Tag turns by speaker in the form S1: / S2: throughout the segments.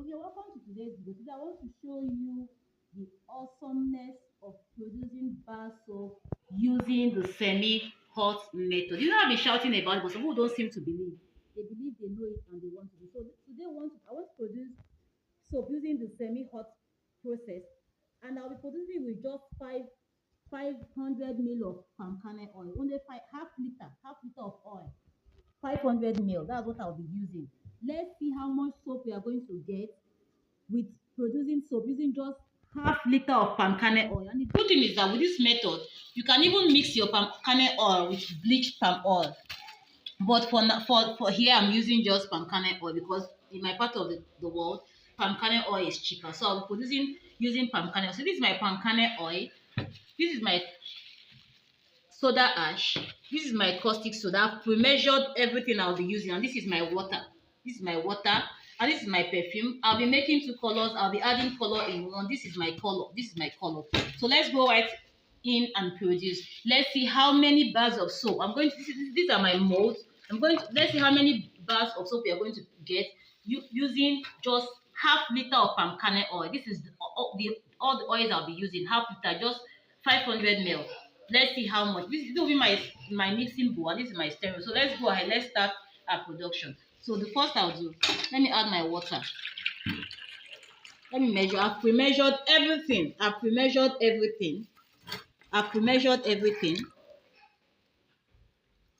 S1: Okay, welcome to today's video. Today I want to show you the awesomeness of producing bar soap using the semi-hot method. You know I've been shouting about it, but some people don't seem to believe. They believe they know it and they want to do. So today I want to produce soap using the semi-hot process, and I'll be producing with just 500 ml of palm kernel oil, only half liter of oil. 500 ml, that's what I'll be using. Let's see how much soap we are going to get with producing soap using just half liter of palm kernel oil. And the good thing is that with this method, you can even mix your palm kernel oil with bleached palm oil. But for here, I'm using just palm kernel oil because in my part of the world, palm kernel oil is cheaper. So I'll be producing using palm kernel. So this is my palm kernel oil. This is my soda ash. This is my caustic soda. I've pre-measured everything I'll be using, and this is my water. This is my water, and this is my perfume. I'll be making two colors. I'll be adding color in one. This is my color. This is my color. So let's go right in and produce. Let's see how many bars of soap I'm going to. These are my molds. Let's see how many bars of soap we are going to get using just half liter of palm kernel oil. This is all the oils I'll be using. Half liter, just 500 ml. Let's see how much. This will be my mixing bowl, and this is my stereo. So let's go ahead. Let's start our production. So the first I'll do, let me add my water. Let me measure. I've pre-measured everything. I've pre-measured everything. I've pre-measured everything.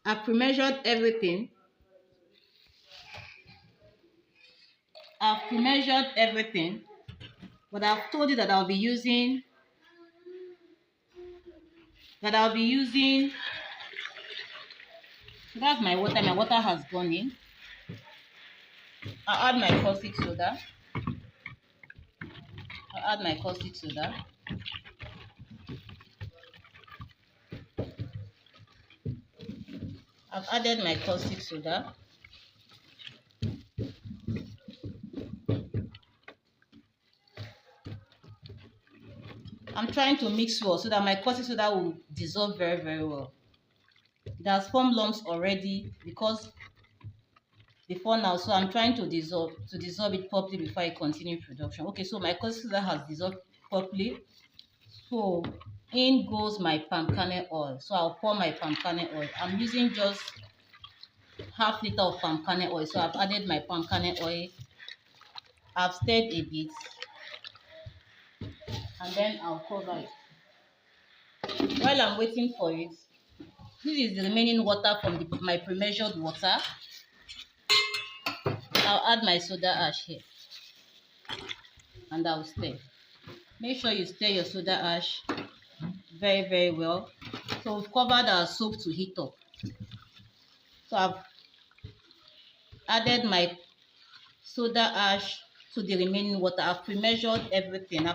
S1: I've pre-measured everything. I've pre-measured everything. But I've told you that I'll be using. That's my water. My water has gone in. I'll add my caustic soda. I've added my caustic soda. I'm trying to mix well so that my caustic soda will dissolve very, very well. It has formed lumps already before now, so I'm trying to dissolve it properly before I continue production. Okay, so my caustic soda has dissolved properly. So in goes my palm kernel oil. So I'll pour my palm kernel oil. I'm using just half liter of palm kernel oil. So I've added my palm kernel oil. I've stirred a bit, and then I'll cover it. While I'm waiting for it, this is the remaining water from my pre-measured water. I'll add my soda ash here, and I'll stir. Make sure you stir your soda ash very, very well. So we've covered our soap to heat up. So I've added my soda ash to the remaining water. I've pre-measured everything.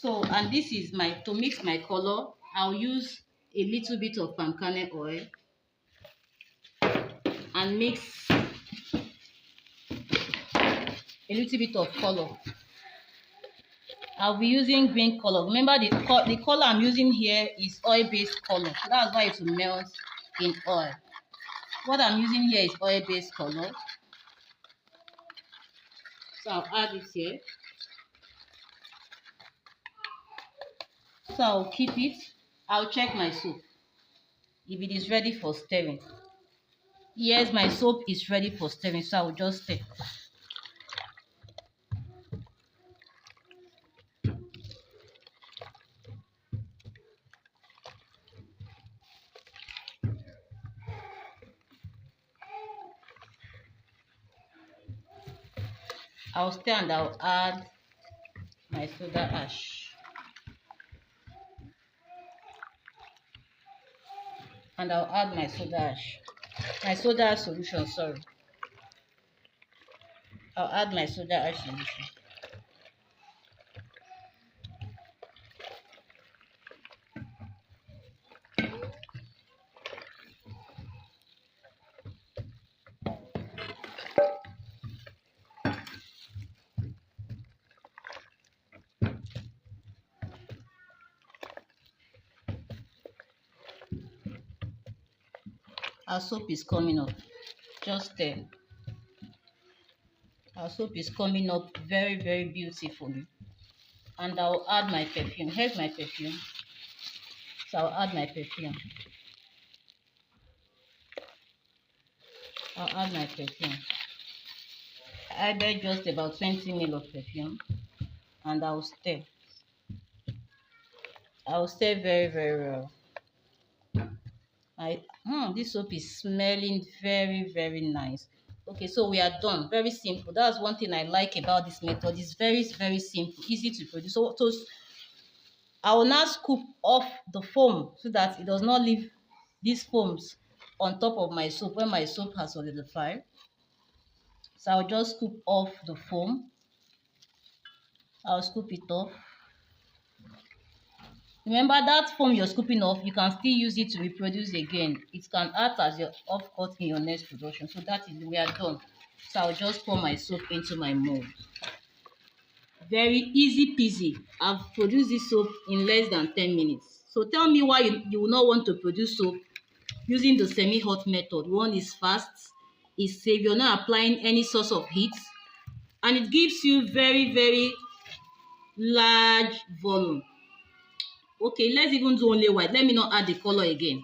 S1: So, and this is to mix my color, I'll use a little bit of palm kernel oil and mix a little bit of color. I'll be using green color. Remember the color I'm using here is oil-based color. So that's why it will melt in oil. What I'm using here is oil-based color. So I'll add it here. So I'll keep it. I'll check my soap if it is ready for stirring. Yes, my soap is ready for stirring, so I'll just stir. I'll stir and I'll add my soda ash. And I'll add my soda ash. My soda ash solution, sorry. I'll add my soda ash solution. Our soap is coming up. Just stir. Our soap is coming up very, very beautifully. And I'll add my perfume. Here's my perfume. So I'll add my perfume. I'll add my perfume. I added just about 20 ml of perfume, and I'll stir. I'll stir very, very well. This soap is smelling very, very nice. Okay, so we are done. Very simple. That's one thing I like about this method. It's very, very simple, easy to produce. So I will now scoop off the foam so that it does not leave these foams on top of my soap when my soap has solidified. So I'll just scoop off the foam. I'll scoop it off. Remember that foam you're scooping off, you can still use it to reproduce again. It can act as your offcut in your next production. So that is, we are done. So I'll just pour my soap into my mold. Very easy peasy. I've produced this soap in less than 10 minutes. So tell me why you will not want to produce soap using the semi-hot method. One is fast, it's safe, you're not applying any source of heat, and it gives you very, very large volume. Okay, let's even do only white. Let me not add the color again.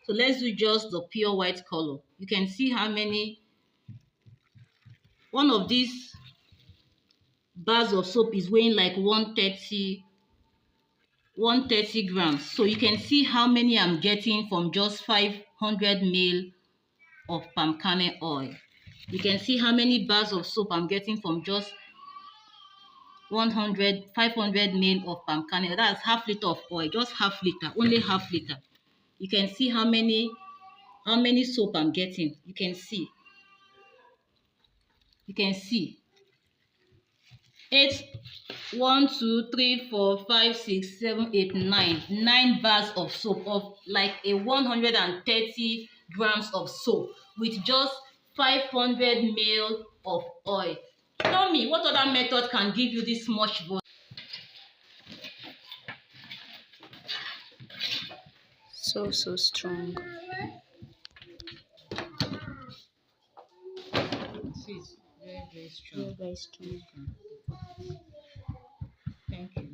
S1: So let's do just the pure white color. You can see how many, one of these bars of soap is weighing like 130 grams. So you can see how many I'm getting from just 500 ml of palm kernel oil. You can see how many bars of soap I'm getting from just 500 ml of palm kernel. That's half liter of oil, just half liter, only half liter. You can see how many soap I'm getting. You can see 8, 1, 2, 3, 4, 5, 6, 7, 8, 9 bars of soap, of like a 130 grams of soap with just 500 ml of oil. Tell me, what other method can give you this much volume?
S2: So strong.
S1: This is very, very strong.
S2: Very, very strong.
S1: Thank you.